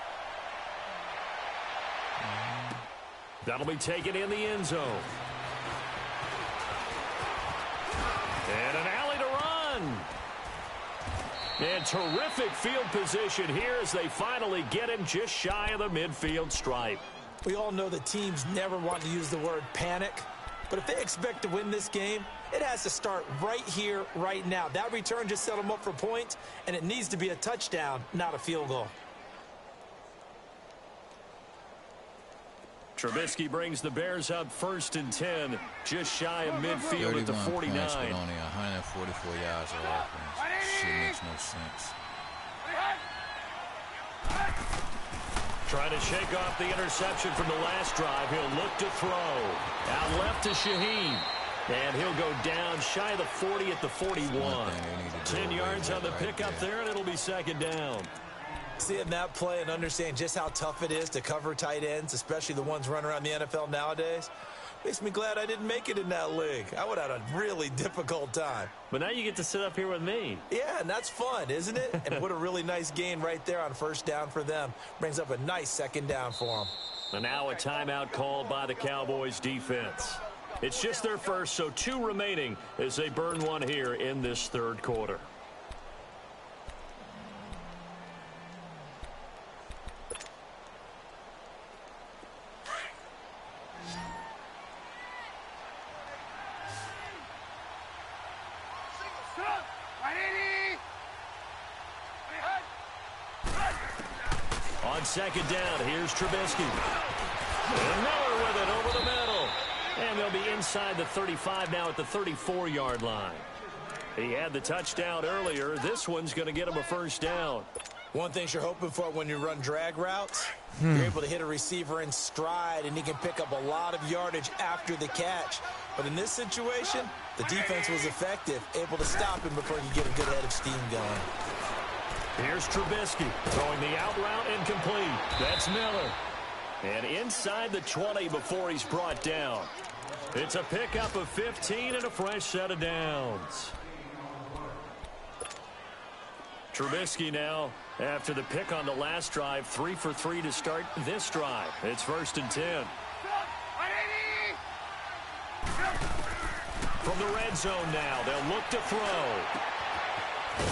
That'll be taken in the end zone. And an alley to run. And terrific field position here as they finally get him just shy of the midfield stripe. We all know that teams never want to use the word panic. But if they expect to win this game, it has to start right here, right now. That return just set them up for points, and it needs to be a touchdown, not a field goal. Trubisky brings the Bears up 1st and 10, just shy of midfield at the 49. Points with only 144 yards of offense. Shit makes no sense. Trying to shake off the interception from the last drive. He'll look to throw. Out left to Shaheen. And he'll go down shy of the 40 at the 41. 10 yards on the pickup there, and it'll be 2nd down. Seeing that play and understand just how tough it is to cover tight ends, especially the ones running around the NFL nowadays, makes me glad I didn't make it in that league. I would have had a really difficult time. But now you get to sit up here with me. Yeah, and that's fun, isn't it? And what a really nice gain right there on 1st down for them. Brings up a nice 2nd down for them. And now a timeout called by the Cowboys defense. It's just their first, so 2 remaining as they burn one here in this 3rd quarter. On 2nd down, here's Trubisky. And Miller with it over the middle. And they'll be inside the 35 now at the 34-yard line. He had the touchdown earlier. This one's going to get him a 1st down. One thing you're hoping for when you run drag routes, you're able to hit a receiver in stride, and he can pick up a lot of yardage after the catch. But in this situation, the defense was effective, able to stop him before he could get a good head of steam going. Here's Trubisky throwing the out route incomplete. That's Miller. And inside the 20 before he's brought down. It's a pickup of 15 and a fresh set of downs. Trubisky now, after the pick on the last drive, 3 for 3 to start this drive. It's 1st and 10. From the red zone now, they'll look to throw.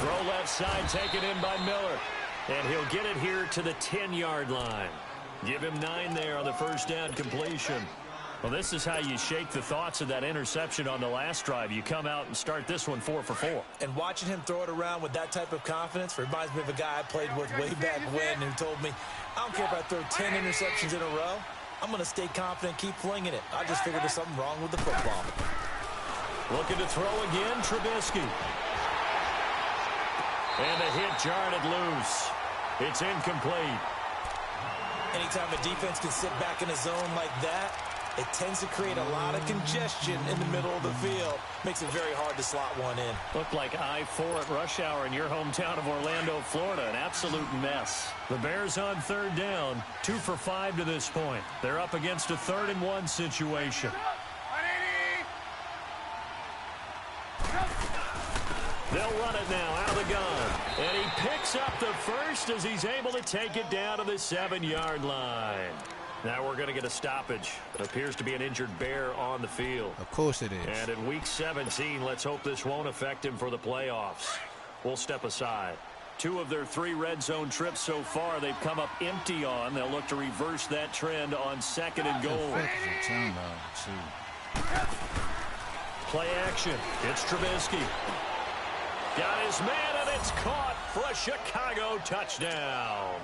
Throw left side taken in by Miller. And he'll get it here to the 10-yard line. Give him 9 there on the 1st down completion. Well, this is how you shake the thoughts of that interception on the last drive. You come out and start this one 4 for 4. And watching him throw it around with that type of confidence reminds me of a guy I played with way back when who told me, I don't care if I throw 10 interceptions in a row. I'm going to stay confident, keep flinging it. I just figured there's something wrong with the football. Looking to throw again, Trubisky. And the hit jarred it loose. It's incomplete. Anytime a defense can sit back in a zone like that, it tends to create a lot of congestion in the middle of the field. Makes it very hard to slot one in. Looked like I-4 at rush hour in your hometown of Orlando, Florida. An absolute mess. The Bears on third down, 2 for 5 to this point. They're up against a 3rd-and-1 situation. They'll run it now out of the gun. And he picks up the first as he's able to take it down to the 7-yard line. Now we're going to get a stoppage. It appears to be an injured Bear on the field. Of course it is. And in Week 17, let's hope this won't affect him for the playoffs. We'll step aside. 2 of their 3 red zone trips so far they've come up empty on. They'll look to reverse that trend on 2nd and goal. Play action. It's Trubisky. Got his man, and it's caught for a Chicago touchdown.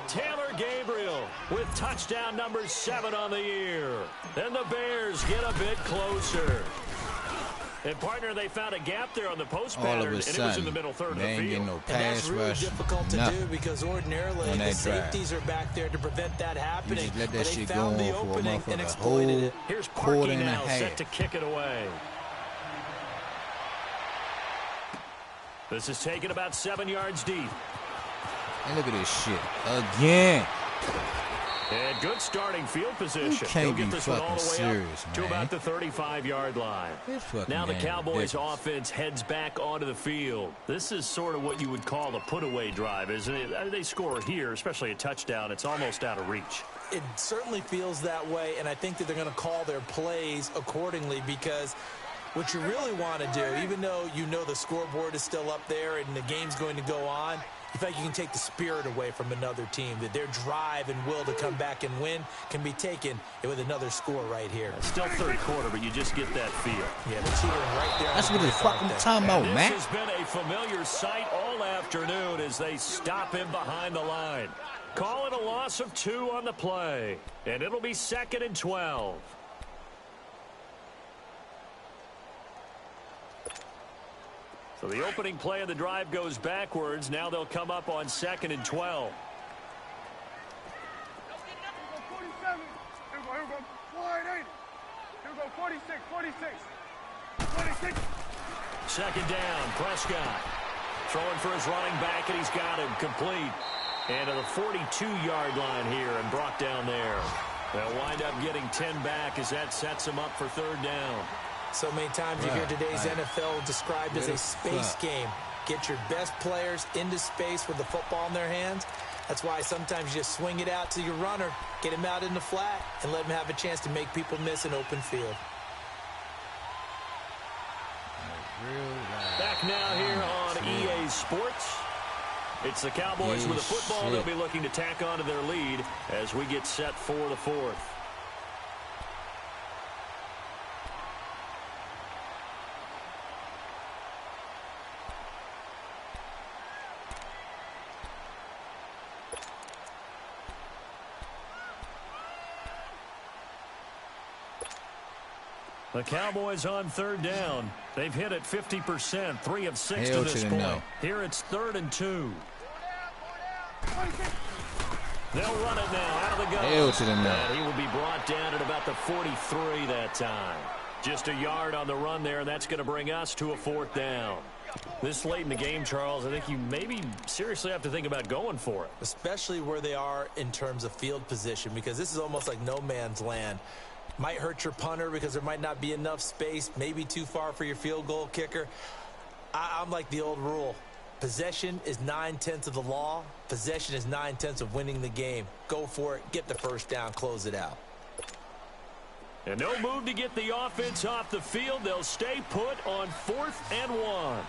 Taylor Gabriel with touchdown number 7 on the year. And the Bears get a bit closer. And, partner, they found a gap there on the post pattern, and it was in the middle third of the field. No and that's really difficult to do because ordinarily the safeties are back there to prevent that happening. Let that but they shit found go the on opening for and a exploited it. Here's Parkey now set to kick it away. This is taken about 7 yards deep. And look at this shit again. And good starting field position. You can't He'll get be this one all fucking the way serious, up to man. about the 35-yard line. Now the Cowboys offense heads back onto the field. This is sort of what you would call a put-away drive, isn't it? They score here, especially a touchdown. It's almost out of reach. It certainly feels that way, and I think that they're going to call their plays accordingly because what you really want to do, even though you know the scoreboard is still up there and the game's going to go on, you feel like you can take the spirit away from another team, that their drive and will to come back and win can be taken with another score right here. Still third quarter, but you just get that feel. Yeah, the cheater right there. That's what the fuck I'm talking about, man. This has been a familiar sight all afternoon as they stop him behind the line. Call it a loss of 2 on the play, and it'll be 2nd and 12. So the opening play of the drive goes backwards. Now they'll come up on 2nd and 12. Here we go. Wide 8. Here we go. 46. 46. 2nd down, Prescott. Throwing for his running back, and he's got him complete. And to the 42-yard line here and brought down there. They'll wind up getting 10 back as that sets them up for 3rd down. So many times you hear today's NFL described as a space game. Get your best players into space with the football in their hands. That's why sometimes you just swing it out to your runner, get him out in the flat, and let him have a chance to make people miss an open field. Back now here on EA Sports. It's the Cowboys with the football. They'll be looking to tack onto their lead as we get set for the 4th. The Cowboys on 3rd down. They've hit it 50%, 3 of 6 to this point. Here it's 3rd and 2. They'll run it now out of the gun. And he will be brought down at about the 43 that time. Just a yard on the run there, and that's going to bring us to a 4th down. This late in the game, Charles, I think you maybe seriously have to think about going for it. Especially where they are in terms of field position, because this is almost like no man's land. Might hurt your punter because there might not be enough space, maybe too far for your field goal kicker. I'm like the old rule. Possession is 9/10 of the law. Possession is 9/10 of winning the game. Go for it. Get the first down. Close it out. And no move to get the offense off the field. They'll stay put on 4th and 1.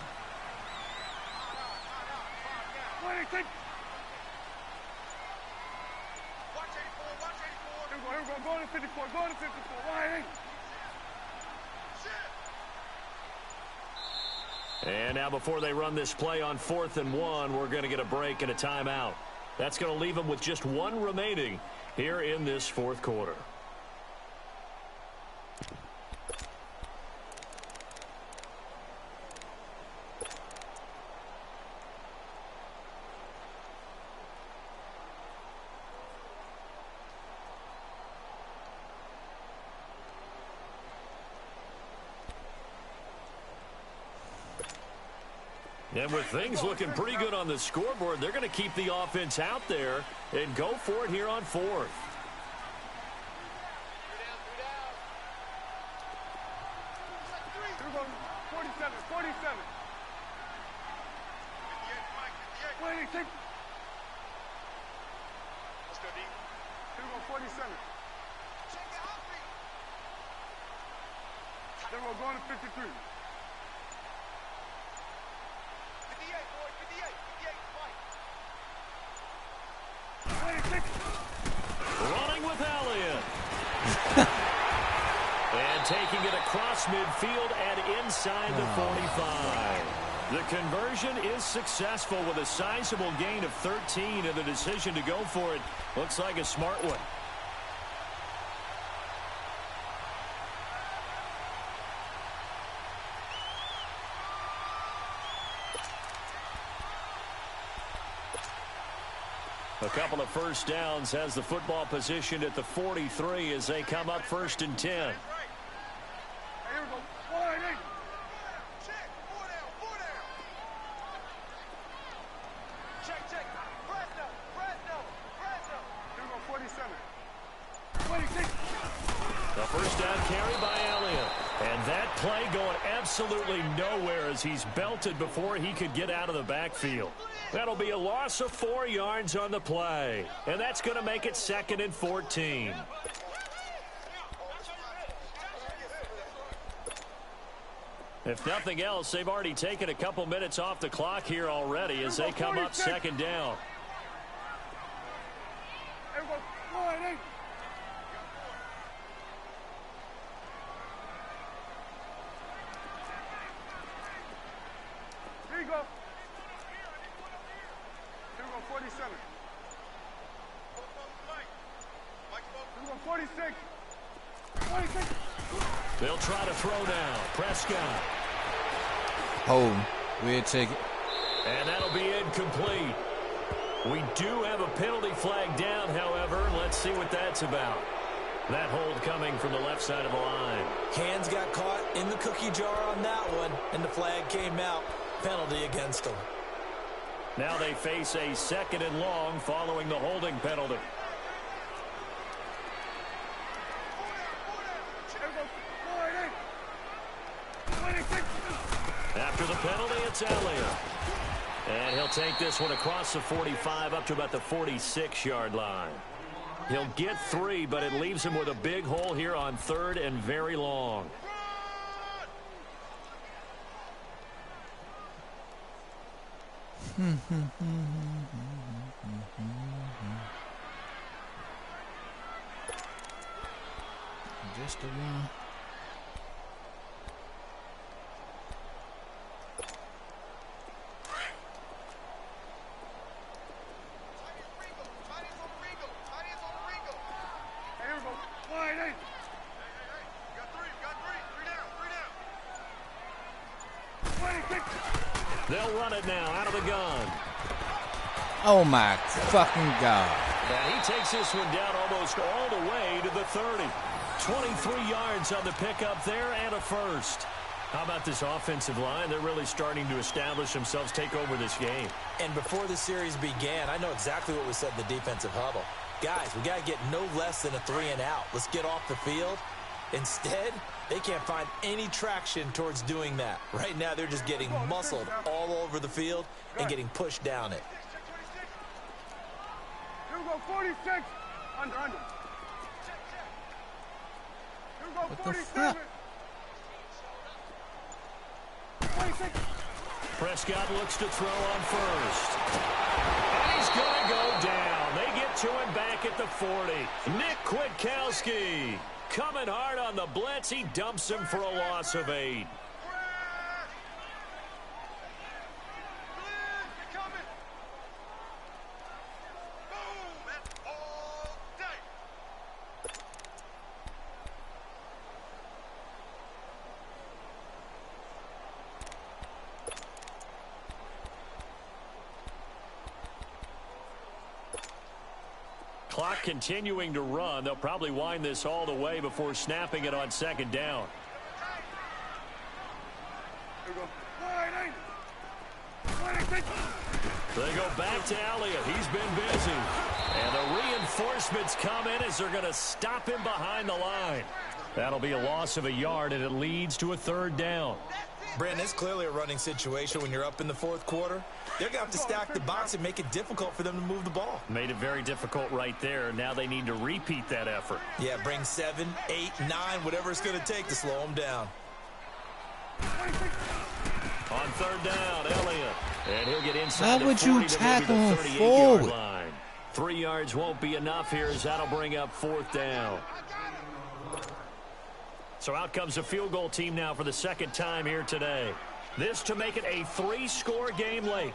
Go to 54. Go to 54. Wide 8. And now before they run this play on 4th and 1, we're going to get a break and a timeout. That's going to leave them with just 1 remaining here in this 4th quarter. And with things looking pretty good on the scoreboard, they're going to keep the offense out there and go for it here on fourth. Then we're going to 53. 58, boy, 58, fight. 26. Running with Elliott. And taking it across midfield and inside the 45. The conversion is successful with a sizable gain of 13, and the decision to go for it looks like a smart one. A couple of first downs has the football positioned at the 43 as they come up 1st and 10. Here we go. 4 and 8. Check. 4 down. 4 down. Check. Fresno. Here we go. 47. 26. The first down carry by Elliott. And that play going absolutely nowhere as he's belted before he could get out of the backfield. That'll be a loss of 4 yards on the play. And that's going to make it 2nd and 14. If nothing else, they've already taken a couple minutes off the clock here already as they come up 2nd down. Here we go. 4 and 8. Here you go. 47. Here we go. 46. 26. They'll try to throw now. Prescott. Hold. We'll take it. And that'll be incomplete. We do have a penalty flag down, however. Let's see what that's about. That hold coming from the left side of the line. Hands got caught in the cookie jar on that one, and the flag came out. Penalty against them. Now they face a 2nd and long following the holding penalty. After the penalty, it's Elliott. And he'll take this one across the 45 up to about the 46-yard line. He'll get 3, but it leaves him with a big hole here on 3rd and very long. Just a run. They'll run it now out of the gun. Oh, my fucking God. And he takes this one down almost all the way to the 30. 23 yards on the pickup there and a first. How about this offensive line? They're really starting to establish themselves, take over this game. And before the series began, I know exactly what we said in the defensive huddle. Guys, we got to get no less than a 3 and out. Let's get off the field. Instead, they can't find any traction towards doing that. Right now, they're just getting muscled all over the field and getting pushed down it. Here we go, 46. Under. Here we go, What 47. the fuck? 26. Prescott looks to throw on first. And he's going to go down. They get to him back at the 40. Nick Kwiatkowski coming hard on the blitz. He dumps him for a loss of 8. Clock continuing to run. They'll probably wind this all the way before snapping it on 2nd down. Here we go. They go back to Elliott. He's been busy. And the reinforcements come in as they're going to stop him behind the line. That'll be a loss of a yard, and it leads to a 3rd down. Brandon, it's clearly a running situation when you're up in the 4th quarter. They're going to have to stack the box and make it difficult for them to move the ball. Made it very difficult right there. Now they need to repeat that effort. Yeah, bring 7, 8, 9, whatever it's going to take to slow them down. On 3rd down, Elliott. And he'll get inside How would the 40 you to tackle maybe him the 38-yard forward? line. 3 yards won't be enough here as that'll bring up 4th down. So out comes a field goal team now for the 2nd time here today. This to make it a 3-score game late.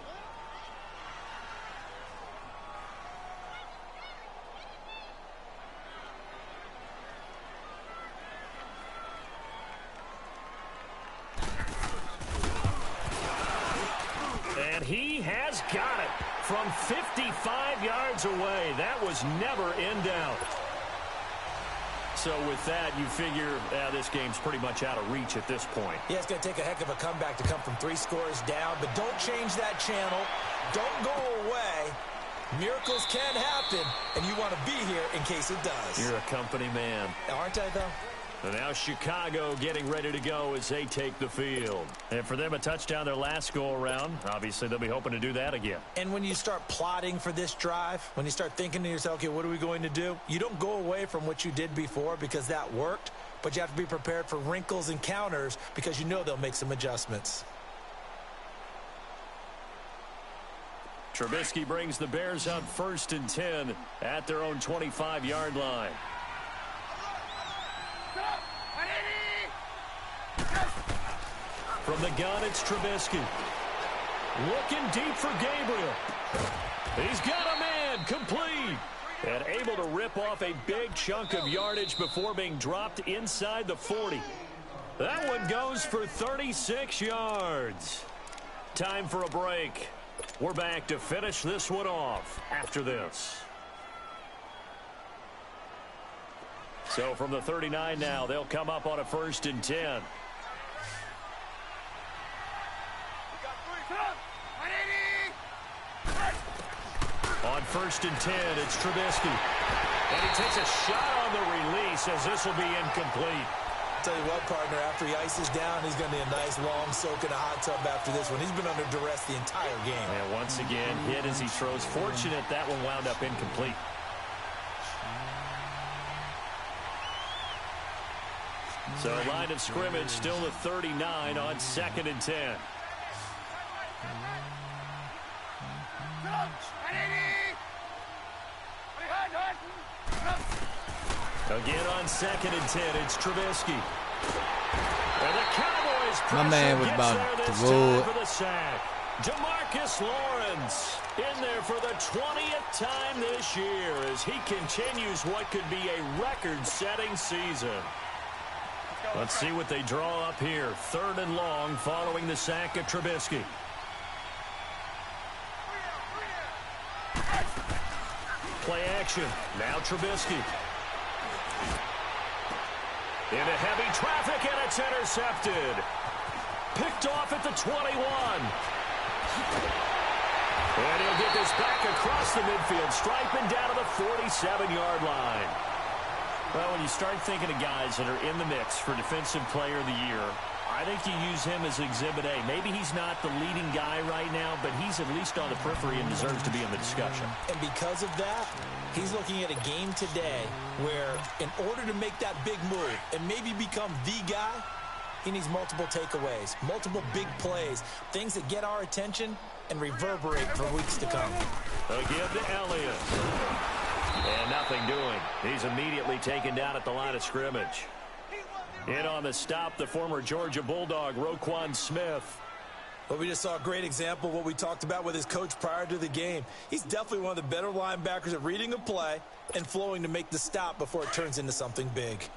And he has got it from 55 yards away. That was never in doubt. So with that, you figure this game's pretty much out of reach at this point. Yeah, it's going to take a heck of a comeback to come from 3 scores down, but don't change that channel. Don't go away. Miracles can happen, and you want to be here in case it does. You're a company man. Aren't I, though? And now Chicago getting ready to go as they take the field. And for them, a touchdown their last go-around. Obviously, they'll be hoping to do that again. And when you start plotting for this drive, when you start thinking to yourself, okay, what are we going to do? You don't go away from what you did before because that worked, but you have to be prepared for wrinkles and counters because you know they'll make some adjustments. Trubisky brings the Bears out 1st and 10 at their own 25-yard line. From the gun, it's Trubisky. Looking deep for Gabriel. He's got a man, complete. And able to rip off a big chunk of yardage before being dropped inside the 40. That one goes for 36 yards. Time for a break. We're back to finish this one off after this. So from the 39 now, they'll come up on a 1st and 10. On 1st and 10, it's Trubisky. And he takes a shot on the release as this will be incomplete. Tell you what, partner, after he ices down, he's going to need a nice long soak in a hot tub after this one. He's been under duress the entire game. And once again, hit as he throws. Fortunate that one wound up incomplete. So line of scrimmage still the 39 on 2nd and 10. Again on 2nd and 10, it's Trubisky. And the Cowboys My man was about to roll for the sack. DeMarcus Lawrence in there for the 20th time this year as he continues what could be a record-setting season. Let's see what they draw up here. 3rd and long following the sack of Trubisky. Play action. Now Trubisky. Into heavy traffic, and it's intercepted. Picked off at the 21. And he'll get this back across the midfield, striping down to the 47-yard line. Well, when you start thinking of guys that are in the mix for Defensive Player of the Year, I think you use him as Exhibit A. Maybe he's not the leading guy right now, but he's at least on the periphery and deserves to be in the discussion. And because of that, he's looking at a game today where in order to make that big move and maybe become the guy, he needs multiple takeaways, multiple big plays, things that get our attention and reverberate for weeks to come. Again to Elliott. And nothing doing. He's immediately taken down at the line of scrimmage. In on the stop, the former Georgia Bulldog, Roquan Smith. Well, we just saw a great example of what we talked about with his coach prior to the game. He's definitely one of the better linebackers at reading a play and flowing to make the stop before it turns into something big.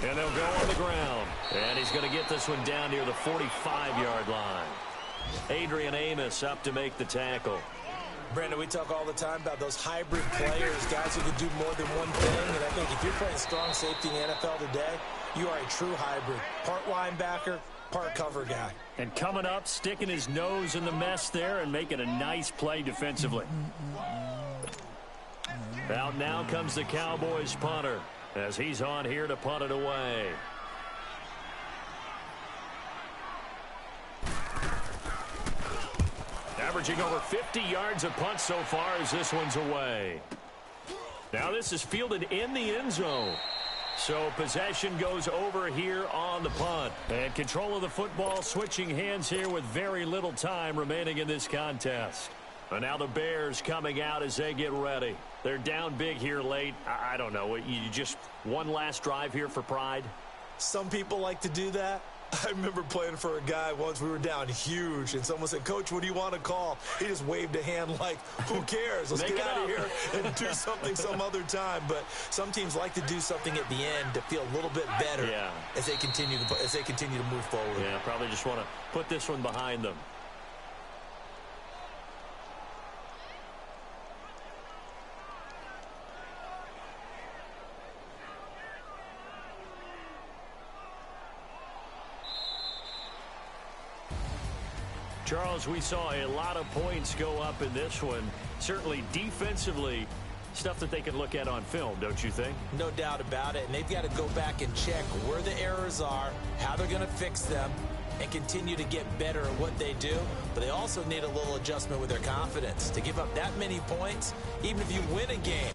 And they'll go on the ground. And he's going to get this one down near the 45-yard line. Adrian Amos up to make the tackle. Brandon, we talk all the time about those hybrid players, guys who can do more than one thing. And I think if you're playing strong safety in the NFL today, you are a true hybrid. Part linebacker, part cover guy. And coming up, sticking his nose in the mess there and making a nice play defensively. Out now comes the Cowboys punter as he's on here to punt it away. Averaging over 50 yards of punt so far as this one's away. Now this is fielded in the end zone. So possession goes over here on the punt. And control of the football switching hands here with very little time remaining in this contest. And now the Bears coming out as they get ready. They're down big here late. I don't know. You just one last drive here for pride? Some people like to do that. I remember playing for a guy once. We were down huge, and someone said, "Coach, what do you want to call?" He just waved a hand like, who cares? Let's get out of here and do something some other time. But some teams like to do something at the end to feel a little bit better as they continue to move forward. Yeah, probably just want to put this one behind them. Charles, we saw a lot of points go up in this one. Certainly defensively, stuff that they can look at on film, don't you think? No doubt about it. And they've got to go back and check where the errors are, how they're going to fix them, and continue to get better at what they do. But they also need a little adjustment with their confidence. To give up that many points, even if you win a game.